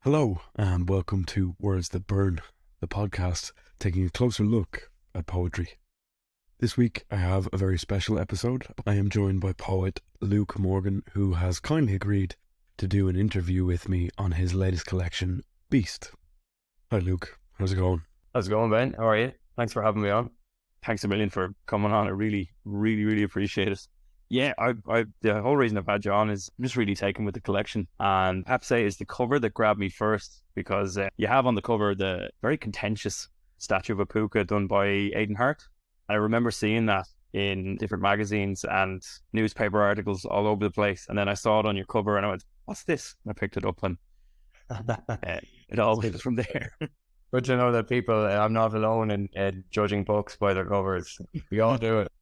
Hello, and welcome to Words That Burn, the podcast taking a closer look at poetry. This week I have a very special episode. I am joined by poet Luke Morgan, who has kindly agreed to do an interview with me on his latest collection, Beast. Hi Luke, how's it going? How's it going, Ben? How are you? Thanks for having me on. Thanks a million for coming on. I really appreciate it. Yeah, I the whole reason I've had you on is I'm just really taken with the collection, and I have to say it's the cover that grabbed me first, because you have on the cover the very contentious statue of a puka done by Aidan Hart. I remember seeing that in different magazines and newspaper articles all over the place, and then I saw it on your cover and I went, "What's this?" And I picked it up, and it all went from there. Good to know that people, I'm not alone in judging books by their covers. We all do it.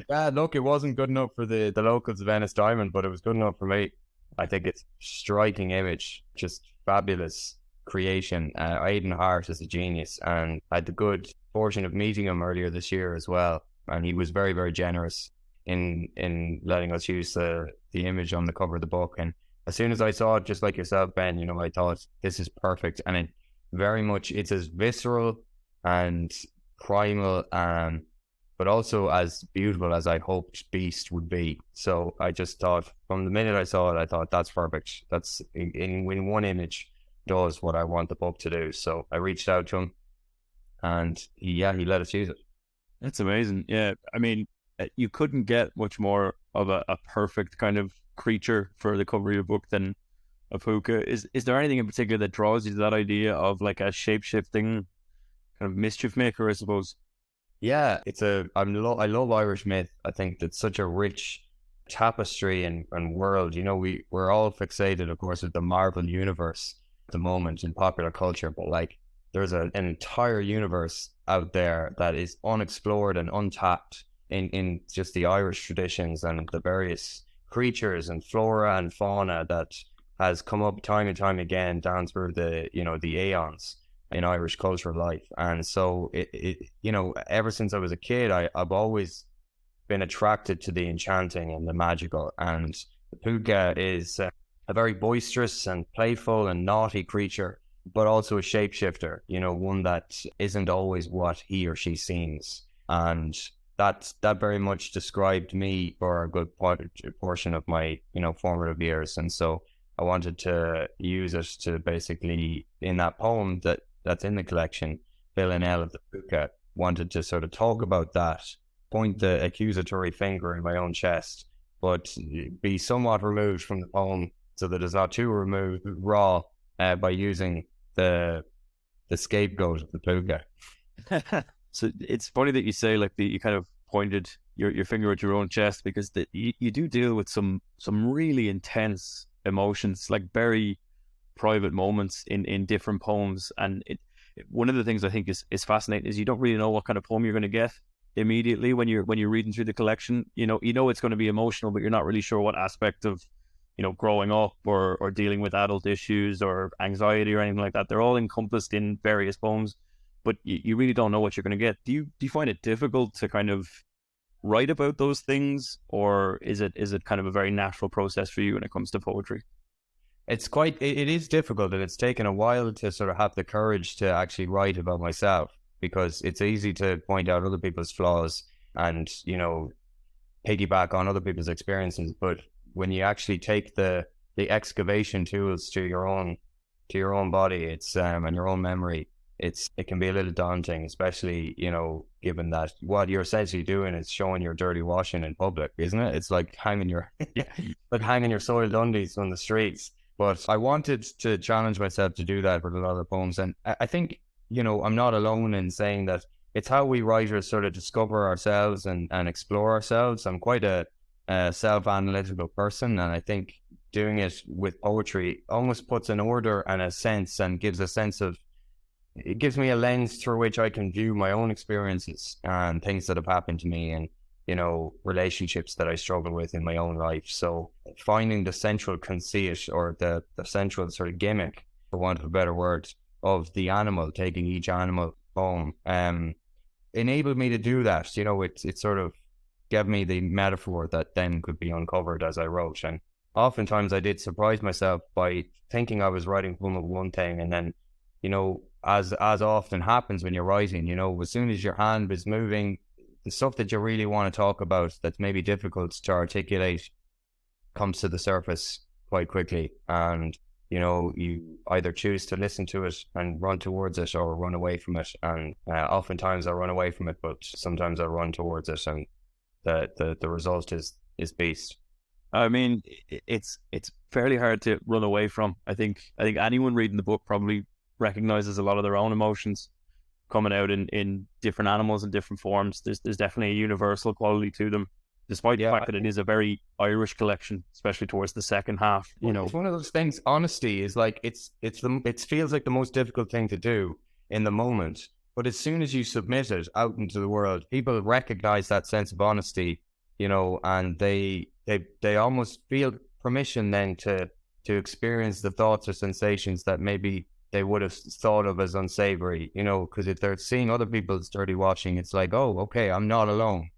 Yeah, look, it wasn't good enough for the locals of Venice Diamond, but it was good enough for me. I think it's striking image, just fabulous creation. Aidan Hart is a genius, and I had the good fortune of meeting him earlier this year as well. And he was very very generous in letting us use the image on the cover of the book. And as soon as I saw it, just like yourself, Ben, I thought this is perfect. And it very much, it's as visceral and primal, but also as beautiful as I hoped Beast would be. So I just thought, from the minute I saw it, I thought that's perfect. That's in one image does what I want the book to do. So I reached out to him, and he let us use it. That's amazing. Yeah, I mean, you couldn't get much more of a perfect kind of creature for the cover of your book than a puka. Is there anything in particular that draws you to that idea of like a shape-shifting kind of mischief maker, I suppose? Yeah, I love Irish myth. I think that's such a rich tapestry and world. We're all fixated, of course, with the Marvel universe at the moment in popular culture, but like there's an entire universe out there that is unexplored and untapped in just the Irish traditions and the various creatures and flora and fauna that has come up time and time again down through the aeons in Irish cultural life. And so ever since I was a kid, I've always been attracted to the enchanting and the magical. And the puka is a very boisterous and playful and naughty creature, but also a shapeshifter, one that isn't always what he or she seems. And that very much described me for a good portion of my formative years. And so I wanted to use it to basically, in that poem that's in the collection, Villanelle of the Puka, wanted to sort of talk about that, point the accusatory finger in my own chest, but be somewhat removed from the poem so that it's not too raw by using the scapegoat of the puka. So it's funny that you say like you kind of pointed your finger at your own chest, because you do deal with some really intense emotions, like very private moments in different poems. And one of the things I think is fascinating is you don't really know what kind of poem you're going to get immediately when you're reading through the collection. It's going to be emotional, but you're not really sure what aspect of growing up or dealing with adult issues or anxiety or anything like that. They're all encompassed in various poems, but you really don't know what you're going to get. Do you find it difficult to kind of write about those things, or is it kind of a very natural process for you when it comes to poetry? It is difficult, and it's taken a while to sort of have the courage to actually write about myself, because it's easy to point out other people's flaws and, piggyback on other people's experiences. But when you actually take the excavation tools to your own body, and your own memory, it can be a little daunting, especially, given that what you're essentially doing is showing your dirty washing in public, isn't it? It's like hanging your soiled undies on the streets. But I wanted to challenge myself to do that with a lot of poems. And I think, I'm not alone in saying that it's how we writers sort of discover ourselves and explore ourselves. I'm quite a self-analytical person, and I think doing it with poetry almost puts an order and a sense, and gives me a lens through which I can view my own experiences and things that have happened to me, and relationships that I struggle with in my own life. So finding the central conceit, or the central sort of gimmick, for want of a better word, of the animal, taking each animal home, enabled me to do that. It sort of gave me the metaphor that then could be uncovered as I wrote. And oftentimes I did surprise myself by thinking I was writing from one thing, and then, as often happens when you're writing, as soon as your hand is moving, the stuff that you really want to talk about that's maybe difficult to articulate comes to the surface quite quickly. And, you either choose to listen to it and run towards it or run away from it. And oftentimes I run away from it, but sometimes I run towards it, and the result is beast. I mean, it's fairly hard to run away from. I think anyone reading the book probably recognizes a lot of their own emotions coming out in different animals and different forms. There's definitely a universal quality to them, despite the fact that it is a very Irish collection, especially towards the second half. It's one of those things. Honesty is like it feels like the most difficult thing to do in the moment, but as soon as you submit it out into the world, people recognize that sense of honesty, and they almost feel permission then to experience the thoughts or sensations that maybe they would have thought of as unsavory, because if they're seeing other people's dirty washing, it's like, oh, okay, I'm not alone.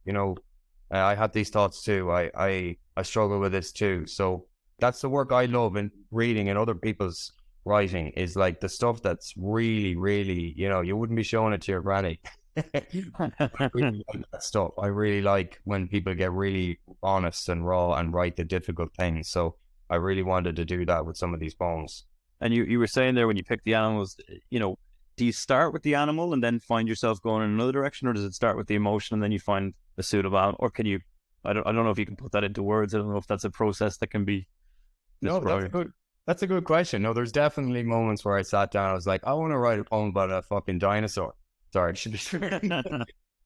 I had these thoughts too. I struggle with this too. So that's the work I love in reading and other people's writing, is like the stuff that's really, really, you wouldn't be showing it to your granny. I really like that stuff. I really like when people get really honest and raw and write the difficult things. So I really wanted to do that with some of these poems. And you were saying there, when you pick the animals, do you start with the animal and then find yourself going in another direction, or does it start with the emotion and then you find a suitable animal? Or can you, I don't know if you can put that into words. I don't know if that's a process that can be described. No, that's a good question. No, there's definitely moments where I sat down, I was like, I want to write a poem about a fucking dinosaur. Sorry, it should be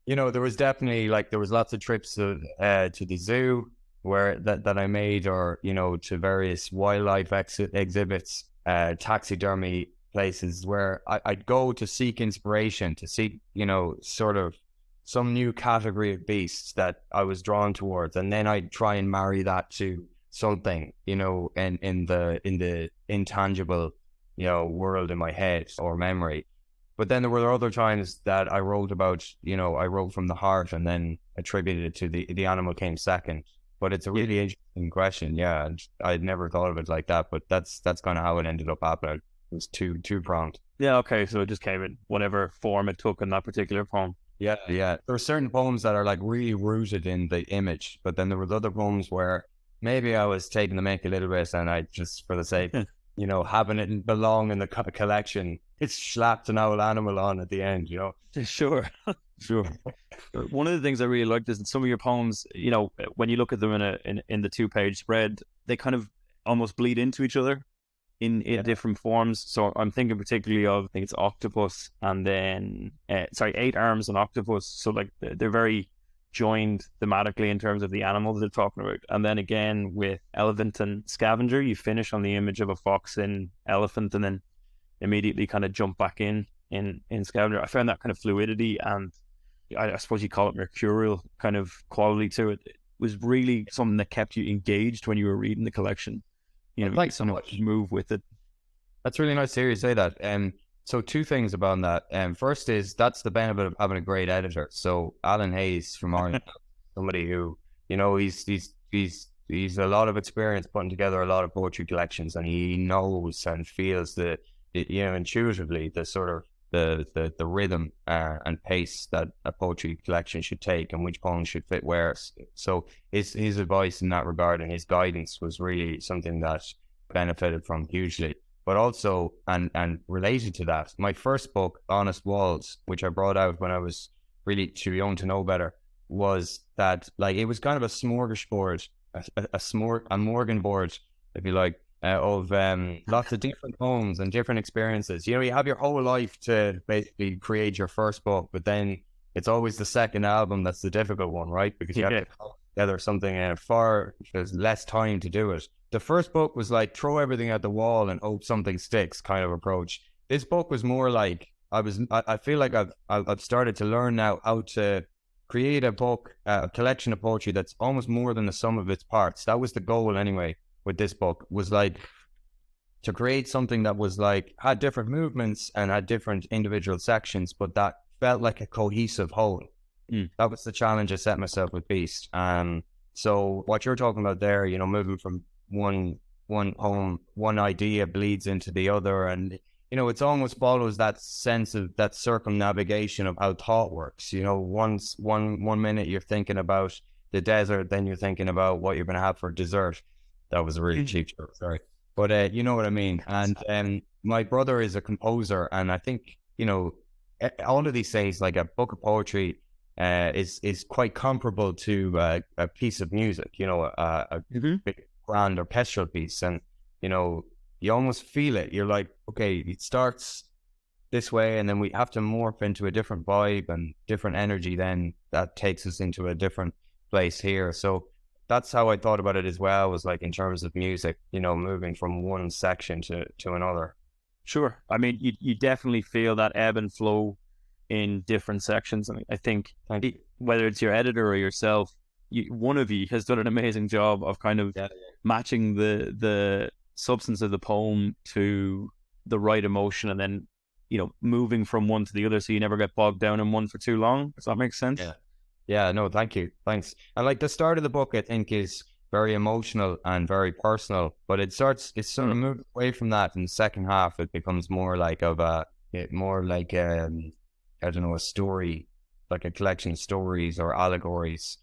there was definitely, there was lots of trips to the zoo where that I made, or to various wildlife exhibits, taxidermy places where I'd go to seek inspiration, to seek sort of some new category of beasts that I was drawn towards, and then I'd try and marry that to something in the intangible world in my head or memory. But then there were other times that I wrote about, I wrote from the heart and then attributed it to the animal came second. But it's a really interesting question. Yeah, I'd never thought of it like that, but that's kind of how it ended up happening. It was two-pronged. Yeah, okay, so it just came in whatever form it took in that particular poem. Yeah. There are certain poems that are really rooted in the image, but then there was other poems where maybe I was taking the mick a little bit, and I just, for the sake, having it belong in the collection, it's slapped an old animal on at the end, Sure. One of the things I really liked is that some of your poems, when you look at them in the 2-page spread, they kind of almost bleed into each other in different forms. So I'm thinking particularly of, I think it's octopus, and then 8 arms and octopus. So they're very joined thematically in terms of the animals they're talking about. And then again with elephant and scavenger, you finish on the image of a fox and elephant, and then immediately kind of jump back in scavenger. I found that kind of fluidity, and I suppose you call it mercurial kind of quality to it. It was really something that kept you engaged when you were reading the collection. Like so much move with it. That's really nice to hear you say that. So 2 things about that. First is, that's the benefit of having a great editor. So Arlen House from Arlen, somebody who, he's a lot of experience putting together a lot of poetry collections, and he knows and feels intuitively the sort of the rhythm and pace that a poetry collection should take, and which poems should fit where. So his advice in that regard and his guidance was really something that benefited from hugely. But also, and related to that, my first book, Honest Walls, which I brought out when I was really too young to know better, was that it was kind of a smorgasbord, a Morgan board, if you like, of lots of different poems and different experiences. You have your whole life to basically create your first book, but then it's always the second album that's the difficult one, right? Because you have to put together something there's less time to do it. The first book was throw everything at the wall and hope something sticks kind of approach. This book was more I feel like I've started to learn now how to create a book, a collection of poetry that's almost more than the sum of its parts. That was the goal anyway with this book, was to create something that was had different movements and had different individual sections, but that felt like a cohesive whole. That was the challenge I set myself with Beast. So what you're talking about there, moving from one poem, one idea bleeds into the other, and it's almost follows that sense of that circumnavigation of how thought works. Once one minute you're thinking about the desert, then you're thinking about what you're going to have for dessert. That was a really cheap joke, sorry, but you know what I mean. And my brother is a composer, and I think all of these things, like a book of poetry, is quite comparable to a piece of music, a big grand orchestral piece, and you almost feel it. You're like, okay, it starts this way, and then we have to morph into a different vibe and different energy. Then that takes us into a different place here. So that's how I thought about it as well. Was like in terms of music, moving from one section to another. Sure. I mean, you definitely feel that ebb and flow in different sections. And I think whether it's your editor or yourself, one of you has done an amazing job of kind of matching the substance of the poem to the right emotion, and then moving from one to the other, so you never get bogged down in one for too long. Does that make sense? No, thank you, thanks. And like the start of the book, I think, is very emotional and very personal, but it's sort of moved away from that. In the second half, it becomes more like I don't know, a story, like a collection of stories or allegories.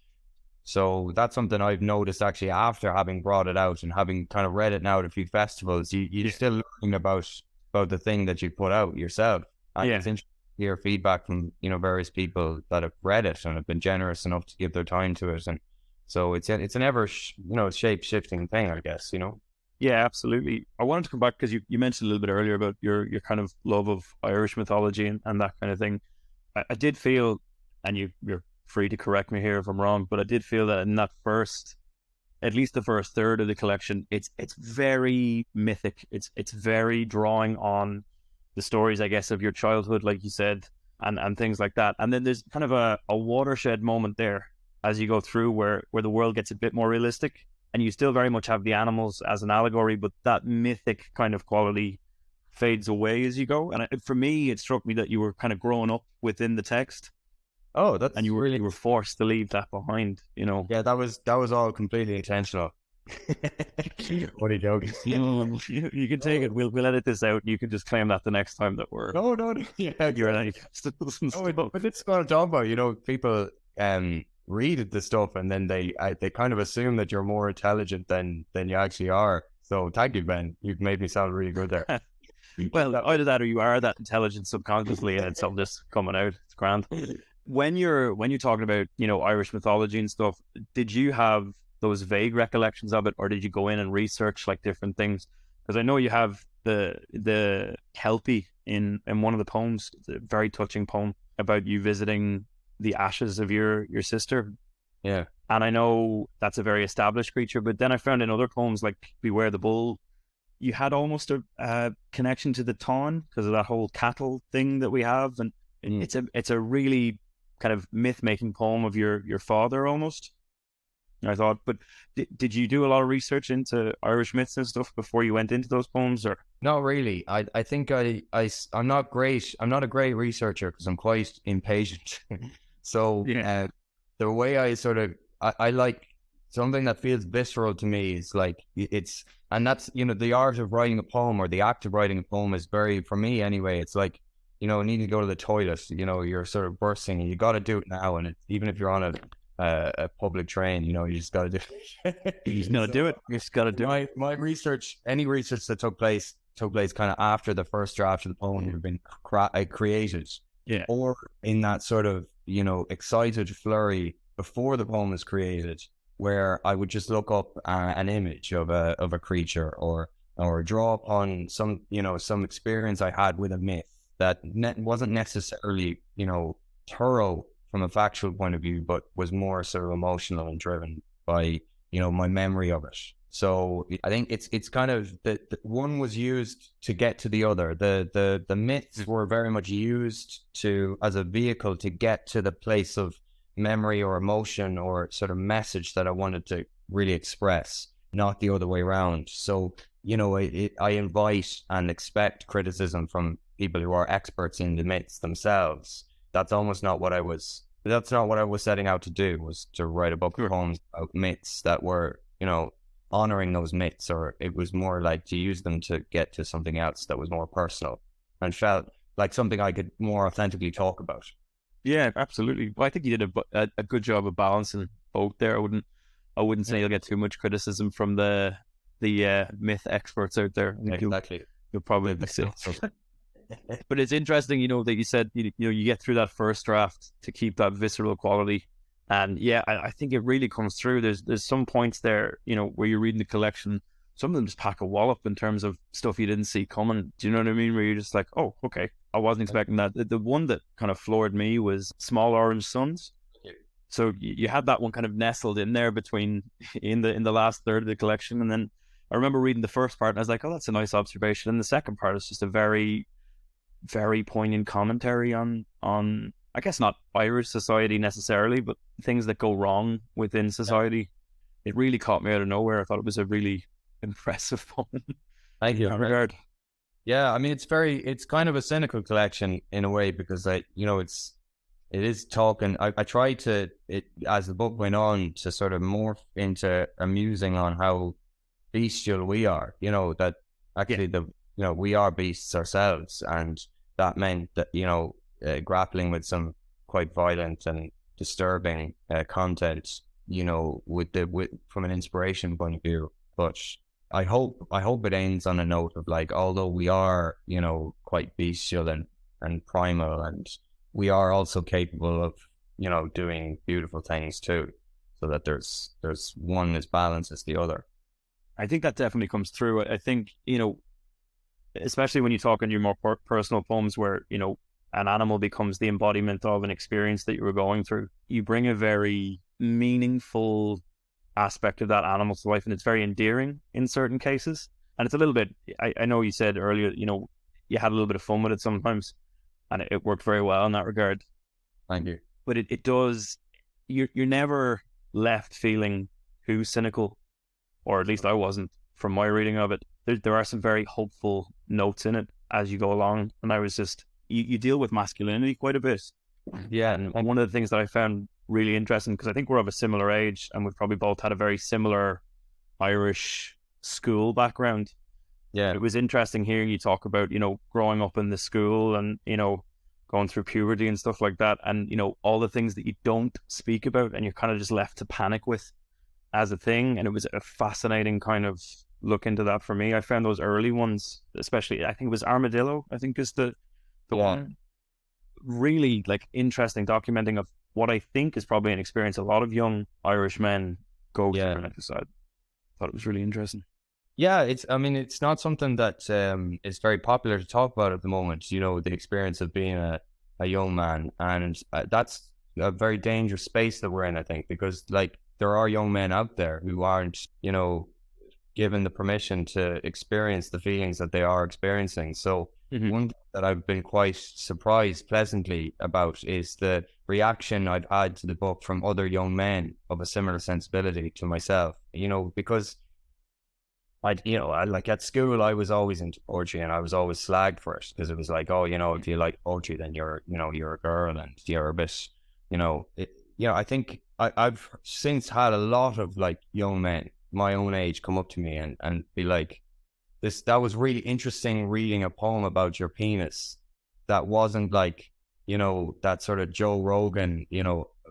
So that's something I've noticed actually after having brought it out and having kind of read it now at a few festivals. You're still learning about the thing that you put out yourself. And it's interesting to hear feedback from various people that have read it and have been generous enough to give their time to it. And so it's an ever shape shifting thing, I guess. Yeah, absolutely. I wanted to come back because you mentioned a little bit earlier about your kind of love of Irish mythology and that kind of thing. I did feel, and you're free to correct me here if I'm wrong, but I did feel that in that at least the first third of the collection, it's very mythic. It's very drawing on the stories, I guess, of your childhood, like you said, and things like that. And then there's kind of a watershed moment there as you go through where the world gets a bit more realistic, and you still very much have the animals as an allegory, but that mythic kind of quality fades away as you go. And for me, it struck me that you were kind of growing up within the text. Oh, that's and you were forced to leave that behind. Yeah, that was all completely intentional. What are you joking? You can take it. We'll edit this out. You can just claim that the next time that we're no. Yeah, you're like, but it's what I'm talking about. People read the stuff and then they kind of assume that you're more intelligent than you actually are. So thank you, Ben. You've made me sound really good there. Well, either that or you are that intelligent subconsciously, and it's all just coming out. It's grand. When you're talking about Irish mythology and stuff, did you have those vague recollections of it, or did you go in and research like different things? Because I know you have the Kelpie in one of the poems. It's a very touching poem about you visiting the ashes of your sister. Yeah, and I know that's a very established creature. But then I found in other poems like Beware the Bull, you had almost a connection to the Tawn because of that whole cattle thing that we have, and it's a really kind of myth-making poem of your father almost. I thought, but did you do a lot of research into Irish myths and stuff before you went into those poems, or? Not really. I think I'm not great. I'm not a great researcher because I'm quite impatient. So the way I like something that feels visceral to me is like and that's the art of writing a poem, or the act of writing a poem, is very, for me anyway, it's like needing to go to the toilet. You're sort of bursting, and you got to do it now. And even if you're on a public train, you just got to do it. You just got to do it. You just got to do it. My research, any research that took place kind of after the first draft of the poem had been created, or in that sort of excited flurry before the poem was created, where I would just look up an image of a creature, or draw upon some experience I had with a myth that wasn't necessarily thorough from a factual point of view, but was more sort of emotional and driven by my memory of it. So I think it's kind of the one was used to get to the other. The myths were very much used as a vehicle to get to the place of memory or emotion or sort of message that I wanted to really express, not the other way around. So I invite and expect criticism from people who are experts in the myths themselves. That's not what I was setting out to do, was to write a book of poems about myths that were honoring those myths, or it was more like to use them to get to something else that was more personal and felt like something I could more authentically talk about. Yeah, absolutely. Well, I think you did a good job of balancing both there. I wouldn't say you'll get too much criticism from the myth experts out there. I think Exactly. you'll probably be safe. But it's interesting, that you said you get through that first draft to keep that visceral quality, and yeah, I think it really comes through. There's some points there, where you're reading the collection. Some of them just pack a wallop in terms of stuff you didn't see coming. Do you know what I mean? Where you're just like, oh, okay, I wasn't expecting that. The one that kind of floored me was Small Orange Suns. So you had that one kind of nestled in there between in the last third of the collection, and then I remember reading the first part, and I was like, oh, that's a nice observation. And the second part is just a very, very poignant commentary on I guess not Irish society necessarily, but things that go wrong within society. It really caught me out of nowhere. I thought it was a really impressive poem. Thank you. In that regard. Yeah, I mean, it's kind of a cynical collection in a way, because it is talking. I tried to, as the book went on, to sort of morph into amusing on how bestial we are, that actually we are beasts ourselves, and that meant that grappling with some quite violent and disturbing content, from an inspiration point of view. But I hope it ends on a note of like, although we are quite bestial and primal, and we are also capable of doing beautiful things too, so that there's one as balanced as the other. I think that definitely comes through. I think, especially when you talk in your more personal poems where, an animal becomes the embodiment of an experience that you were going through, you bring a very meaningful aspect of that animal to life, and it's very endearing in certain cases. And it's a little bit, I know you said earlier, you had a little bit of fun with it sometimes, and it worked very well in that regard. Thank you. But it does, you're never left feeling too cynical, or at least I wasn't from my reading of it. There are some very hopeful notes in it as you go along, and I was just, you deal with masculinity quite a bit. Yeah. And one of the things that I found really interesting, because I think we're of a similar age and we've probably both had a very similar Irish school background. Yeah. It was interesting hearing you talk about, growing up in the school and, going through puberty and stuff like that, and, all the things that you don't speak about and you're kind of just left to panic with as a thing. And it was a fascinating kind of look into that for me. I found those early ones, especially, I think it was Armadillo, I think is the one, really like interesting documenting of what I think is probably an experience a lot of young Irish men go through on the side. Thought it was really interesting. Yeah, it's not something that is very popular to talk about at the moment, the experience of being a young man. And that's a very dangerous space that we're in, I think, because like there are young men out there who aren't, given the permission to experience the feelings that they are experiencing. So one thing that I've been quite surprised pleasantly about is the reaction I've had to the book from other young men of a similar sensibility to myself, because like at school, I was always into poetry and I was always slagged for it, because it was like, oh, if you like poetry, then you're a girl and you're a bit, I think I've since had a lot of like young men my own age come up to me and be like, that was really interesting reading a poem about your penis that wasn't like, that sort of Joe Rogan,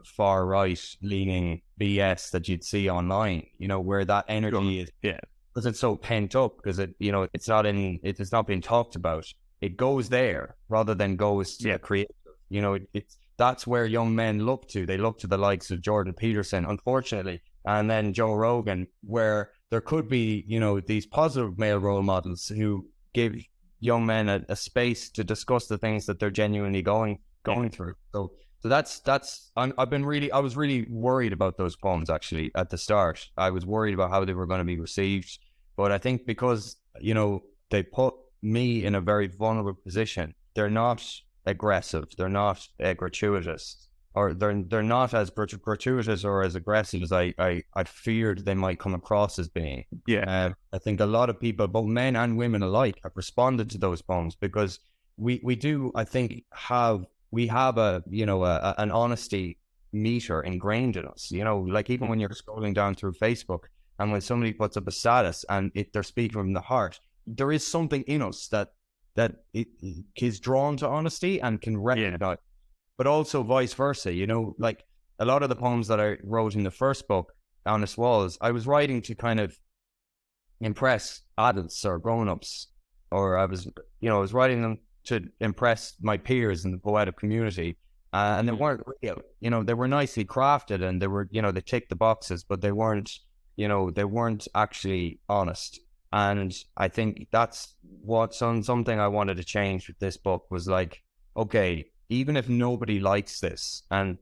far right leaning BS that you'd see online, where that energy is, because it's so pent up, because it, it's not being talked about. It goes there rather than goes to the creative. That's where young men look to. They look to the likes of Jordan Peterson, unfortunately, and then Joe Rogan, where there could be, these positive male role models who give young men a space to discuss the things that they're genuinely going through. So I was really worried about those poems actually at the start. I was worried about how they were going to be received, but I think because, they put me in a very vulnerable position, they're not aggressive, they're not gratuitous, or they're not as gratuitous or as aggressive as I feared they might come across as being. I think a lot of people, both men and women alike, have responded to those poems because we do, I think, have an honesty meter ingrained in us. Like even when you're scrolling down through Facebook And when somebody puts up a status and they're speaking from the heart, there is something in us that it is drawn to honesty and can recognize, but also vice versa. You know, like a lot of the poems that I wrote in the first book, Honest Walls, I was writing to kind of impress adults or grown-ups, or I was writing them to impress my peers in the poetic community, and they weren't real. You know, they were nicely crafted and they were, they ticked the boxes, but they weren't actually honest. And I think that's something I wanted to change with this book was like, okay, even if nobody likes this, and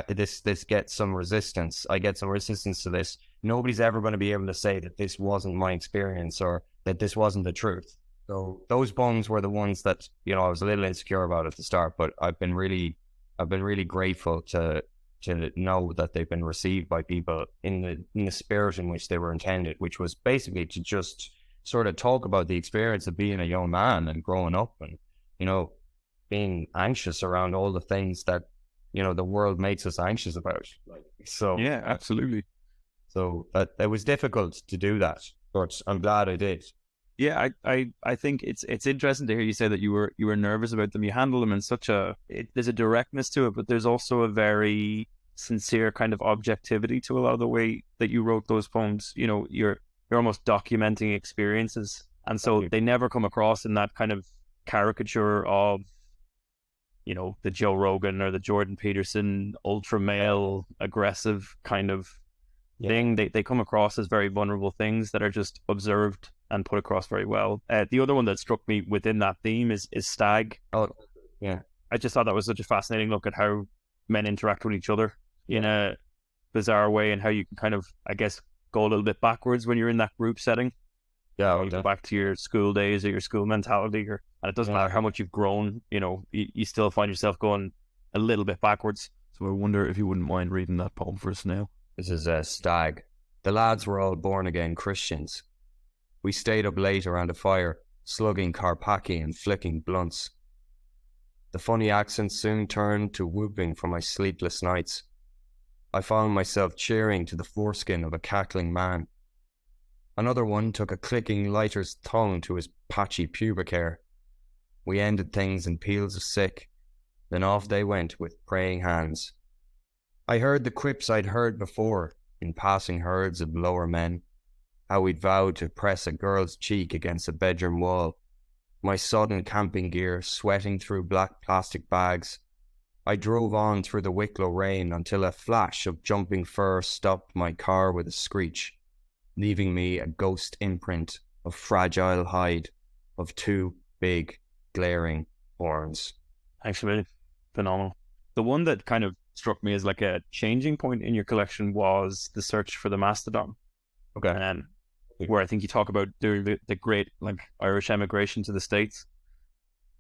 this gets some resistance, I get some resistance to this. Nobody's ever going to be able to say that this wasn't my experience or that this wasn't the truth. So those poems were the ones that, I was a little insecure about at the start, but I've been really grateful to know that they've been received by people in the spirit in which they were intended, which was basically to just sort of talk about the experience of being a young man and growing up and, being anxious around all the things that, the world makes us anxious about. Yeah, absolutely. So it was difficult to do that, but I'm glad I did. Yeah, I think it's interesting to hear you say that you were nervous about them. You handle them in there's a directness to it, but there's also a very sincere kind of objectivity to a lot of the way that you wrote those poems. You're almost documenting experiences, and so they never come across in that kind of caricature of the Joe Rogan or the Jordan Peterson ultra male aggressive kind of thing. They come across as very vulnerable things that are just observed and put across very well. The other one that struck me within that theme is Stag. Oh, yeah. I just thought that was such a fascinating look at how men interact with each other in a bizarre way, and how you can kind of, I guess, go a little bit backwards when you're in that group setting. Yeah, you go back to your school days or your school mentality, and it doesn't matter how much you've grown. You still find yourself going a little bit backwards. So I wonder if you wouldn't mind reading that poem for us now. This is Stag. The lads were all born-again Christians. We stayed up late around a fire, slugging Carpacki and flicking blunts. The funny accent soon turned to whooping for my sleepless nights. I found myself cheering to the foreskin of a cackling man. Another one took a clicking lighter's tongue to his patchy pubic hair. We ended things in peals of sick, then off they went with praying hands. I heard the quips I'd heard before in passing herds of lower men, how we'd vowed to press a girl's cheek against a bedroom wall, my sodden camping gear sweating through black plastic bags. I drove on through the Wicklow rain until a flash of jumping fur stopped my car with a screech, leaving me a ghost imprint of fragile hide of two big, glaring horns. Actually, phenomenal. The one that kind of struck me as like a changing point in your collection was the search for the mastodon. Okay. Where I think you talk about during the great Irish emigration to the States.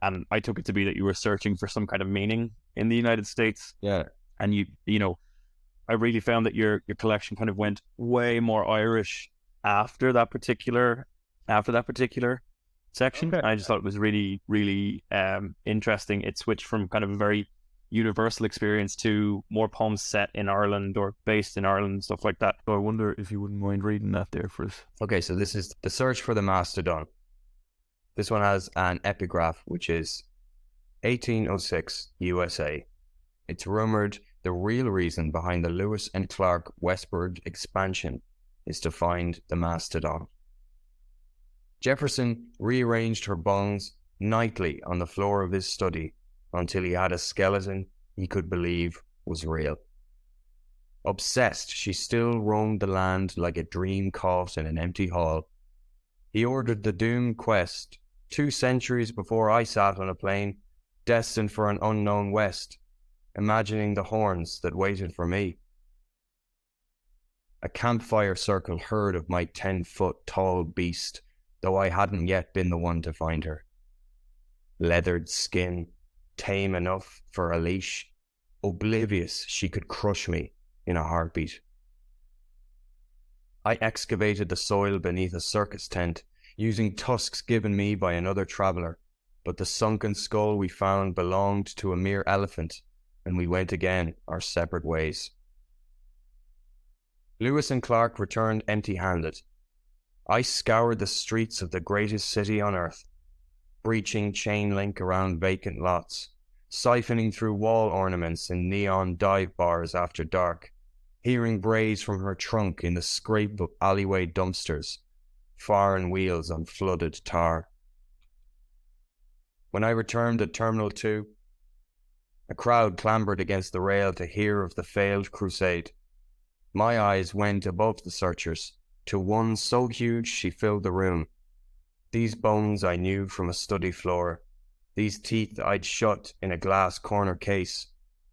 And I took it to be that you were searching for some kind of meaning in the United States. Yeah. And I really found that your collection kind of went way more Irish after that particular section. Okay. I just thought it was really, really interesting. It switched from kind of a very universal experience to more poems set in Ireland or based in Ireland and stuff like that. So I wonder if you wouldn't mind reading that there for us. Okay, so this is The Search for the Mastodon. This one has an epigraph, which is 1806 USA. It's rumored the real reason behind the Lewis and Clark westward expansion is to find the mastodon. Jefferson rearranged her bones nightly on the floor of his study until he had a skeleton he could believe was real. Obsessed, she still roamed the land like a dream caught in an empty hall. He ordered the doomed quest 2 centuries before I sat on a plane destined for an unknown west, imagining the horns that waited for me. A campfire circle heard of my 10-foot tall beast, though I hadn't yet been the one to find her. Leathered skin, tame enough for a leash, oblivious she could crush me in a heartbeat. I excavated the soil beneath a circus tent, using tusks given me by another traveller, but the sunken skull we found belonged to a mere elephant, and we went again our separate ways. Lewis and Clark returned empty-handed. I scoured the streets of the greatest city on earth, breaching chain link around vacant lots, siphoning through wall ornaments in neon dive bars after dark, hearing brays from her trunk in the scrape of alleyway dumpsters, foreign wheels on flooded tar. When I returned at Terminal 2, a crowd clambered against the rail to hear of the failed crusade. My eyes went above the searchers, to one so huge she filled the room. These bones I knew from a study floor, these teeth I'd shut in a glass corner case,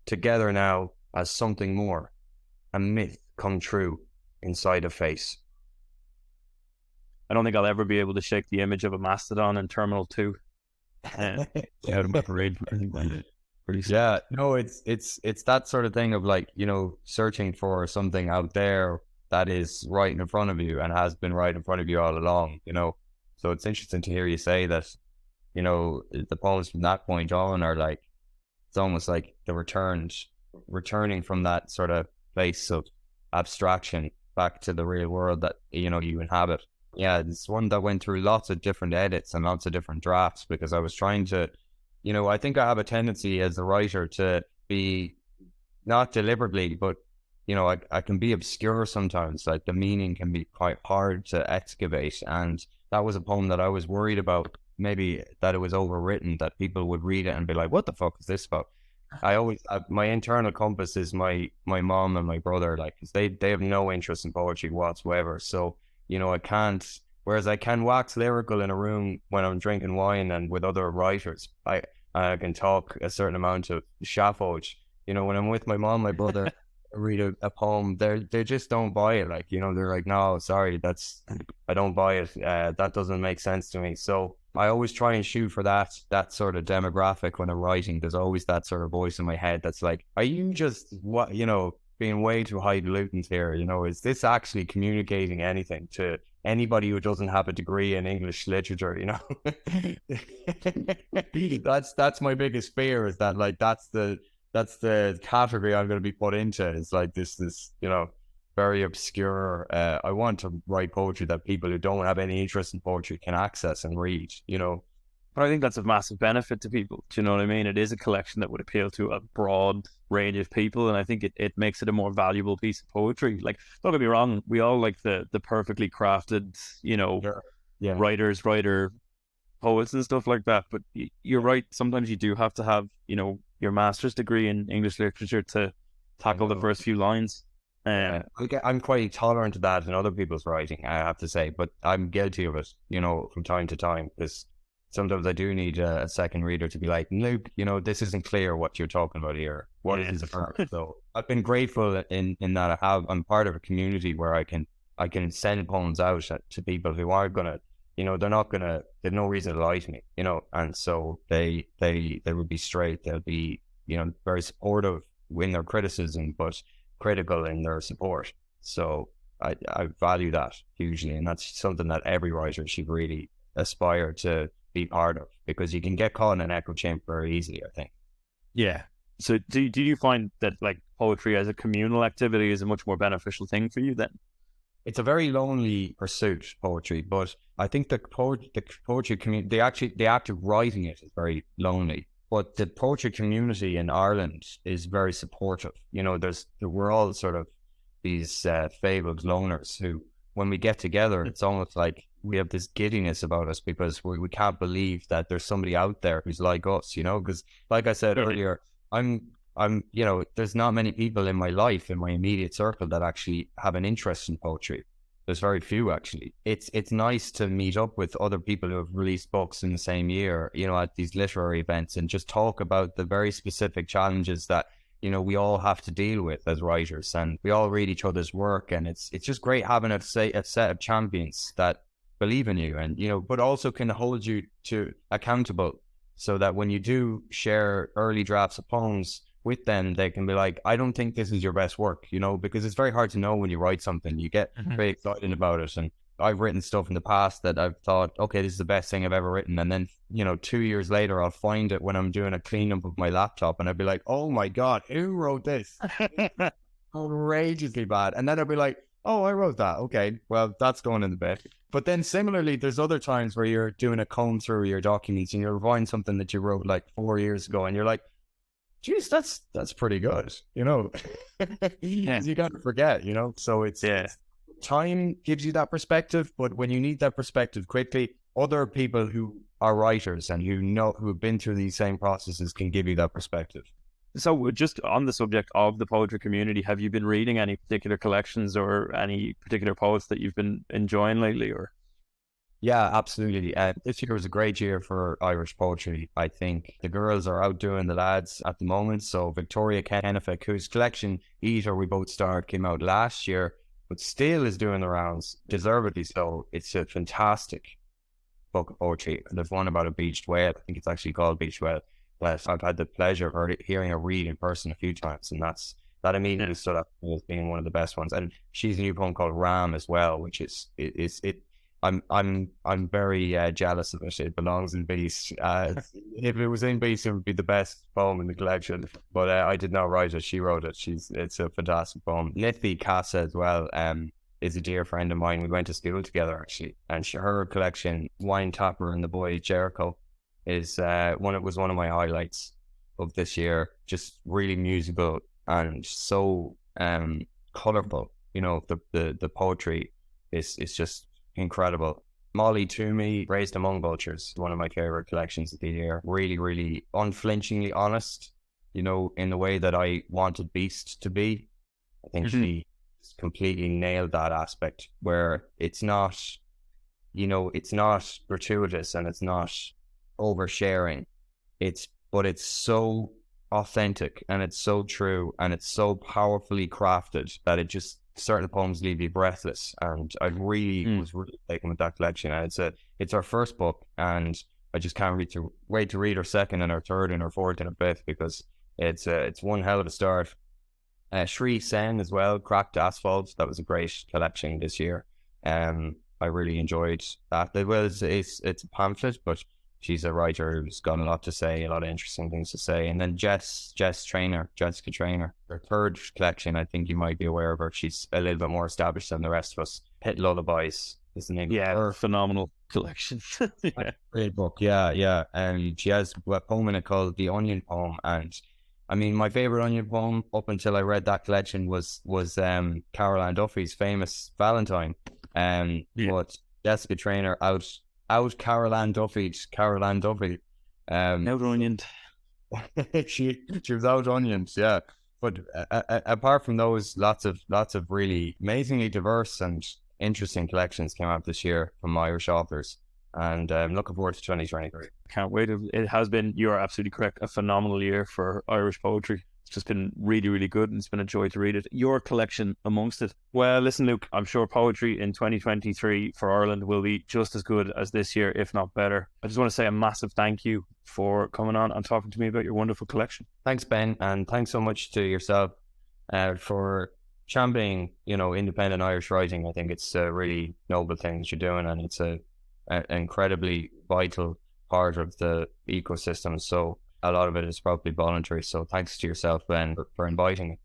together now as something more, a myth come true inside a face. I don't think I'll ever be able to shake the image of a mastodon in Terminal 2. Out of my parade. Yeah, no, it's that sort of thing of like, you know, searching for something out there that is right in front of you and has been right in front of you all along, you know. So it's interesting to hear you say that, you know, the poems from that point on are like, it's almost like returning from that sort of place of abstraction back to the real world that, you know, you inhabit. Yeah, it's one that went through lots of different edits and lots of different drafts because I was trying to, you know, I think I have a tendency as a writer to be, not deliberately, but, you know, I can be obscure sometimes. Like the meaning can be quite hard to excavate. And that was a poem that I was worried about, maybe that it was overwritten, that people would read it and be like, what the fuck is this about? My internal compass is my mom and my brother, like, 'cause they have no interest in poetry whatsoever. So, you know, whereas I can wax lyrical in a room when I'm drinking wine and with other writers, I can talk a certain amount of shaffage. You know, when I'm with my mom, my brother, read a poem, they just don't buy it. Like, you know, they're like, no, sorry, I don't buy it. That doesn't make sense to me. So I always try and shoot for that sort of demographic when I'm writing. There's always that sort of voice in my head that's like, are you just being way too highfalutin here? You know, is this actually communicating anything to anybody who doesn't have a degree in English literature? You know, that's my biggest fear, is that like that's the category I'm going to be put into. It's like this you know, very obscure. I want to write poetry that people who don't have any interest in poetry can access and read, you know. But I think that's a massive benefit to people. Do you know what I mean? It is a collection that would appeal to a broad range of people, and I think it makes it a more valuable piece of poetry. Like, don't get me wrong, we all like the perfectly crafted, you know, writer poets and stuff like that. But you're right. Sometimes you do have to have, you know, your master's degree in English literature to tackle the first few lines. I'm quite tolerant of that in other people's writing, I have to say, but I'm guilty of it, you know, from time to time, because sometimes I do need a second reader to be like, Luke, you know, this isn't clear what you're talking about here. What is the part? So I've been grateful in that I'm part of a community where I can send poems out to people who are gonna, you know, they've no reason to lie to me, you know, and so they would be straight. They'll be, you know, very supportive in their criticism, but critical in their support. So I value that hugely, and that's something that every writer should really aspire to be part of, because you can get caught in an echo chamber very easily, I think. Yeah. So do you find that like poetry as a communal activity is a much more beneficial thing for you then? It's a very lonely pursuit, poetry, but I think the poetry community, the act of writing it is very lonely. But the poetry community in Ireland is very supportive. You know, we're all sort of these fabled loners who, when we get together, it's almost like we have this giddiness about us because we can't believe that there's somebody out there who's like us, you know, because like I said earlier, I'm, you know, there's not many people in my life, in my immediate circle, that actually have an interest in poetry. There's very few, actually. It's nice to meet up with other people who have released books in the same year, you know, at these literary events, and just talk about the very specific challenges that, you know, we all have to deal with as writers, and we all read each other's work, and it's just great having a set of champions that believe in you, and, you know, but also can hold you to accountable, so that when you do share early drafts of poems with them, they can be like, I don't think this is your best work, you know, because it's very hard to know when you write something. You get very excited about it, and I've written stuff in the past that I've thought, okay, this is the best thing I've ever written, and then, you know, 2 years later I'll find it when I'm doing a cleanup of my laptop, and I'll be like, oh my god, who wrote this? Outrageously bad. And then I'll be like, oh, I wrote that. Okay, well, that's going in the bit. But then similarly, there's other times where you're doing a comb through your documents and you're reviewing something that you wrote like 4 years ago, and you're like, geez, that's pretty good, you know. Yeah. You can't forget, you know. So it's time gives you that perspective, but when you need that perspective quickly, other people who are writers and who have been through these same processes can give you that perspective. So just on the subject of the poetry community, have you been reading any particular collections or any particular poets that you've been enjoying lately? Or Yeah, absolutely. This year was a great year for Irish poetry. I think the girls are outdoing the lads at the moment. So Victoria Kennefic, whose collection Eat or We Both Starve came out last year, but still is doing the rounds, deservedly so. It's a fantastic book of poetry. There's one about a beached whale. I think it's actually called Beached Whale. But I've had the pleasure of hearing her read in person a few times, and that immediately stood up as being one of the best ones. And she's a new poem called Ram as well, which is it. I'm very jealous of it. It belongs in Beast. If it was in Beast, it would be the best poem in the collection. But I did not write it. She wrote it. It's a fantastic poem. Nithvi Casa as well. Is a dear friend of mine. We went to school together actually, and her collection, Wine Tapper and the Boy Jericho, is was one of my highlights of this year. Just really musical and so colorful. You know, the poetry is just incredible. Molly Toomey, Raised Among Vultures, one of my favorite collections of the year. Really, really unflinchingly honest, you know, in the way that I wanted Beast to be. I think she completely nailed that aspect where it's not, you know, it's not gratuitous and it's not oversharing. But it's so authentic and it's so true and it's so powerfully crafted that it just, certain poems leave you breathless. And I really was really taken with that collection. And it's our first book, and I just can't wait to read our second and our third and our fourth and our fifth, because it's one hell of a start. Sri Sen as well, Cracked Asphalt. That was a great collection this year. I really enjoyed that. It's a pamphlet, but she's a writer who's got a lot to say, a lot of interesting things to say. And then Jessica Traynor, her third collection, I think you might be aware of her. She's a little bit more established than the rest of us. Pit Lullabies is the name of her. Phenomenal collection. Great book, yeah. And she has a poem in it called The Onion Poem. And I mean, my favorite Onion poem up until I read that collection was Carol Ann Duffy's famous Valentine. But Jessica Traynor out Carol Ann Duffy. Out onioned. she was out onions, yeah. But apart from those, lots of really amazingly diverse and interesting collections came out this year from Irish authors, and I'm looking forward to 2023. Can't wait. It has been, you're absolutely correct, a phenomenal year for Irish poetry. It's just been really, really good, and it's been a joy to read it. Your collection amongst it. Well, listen, Luke, I'm sure poetry in 2023 for Ireland will be just as good as this year, if not better. I just want to say a massive thank you for coming on and talking to me about your wonderful collection. Thanks, Ben, and thanks so much to yourself for championing, you know, independent Irish writing. I think it's a really noble thing that you're doing, and it's an incredibly vital part of the ecosystem. So a lot of it is probably voluntary. So thanks to yourself, Ben, for inviting me.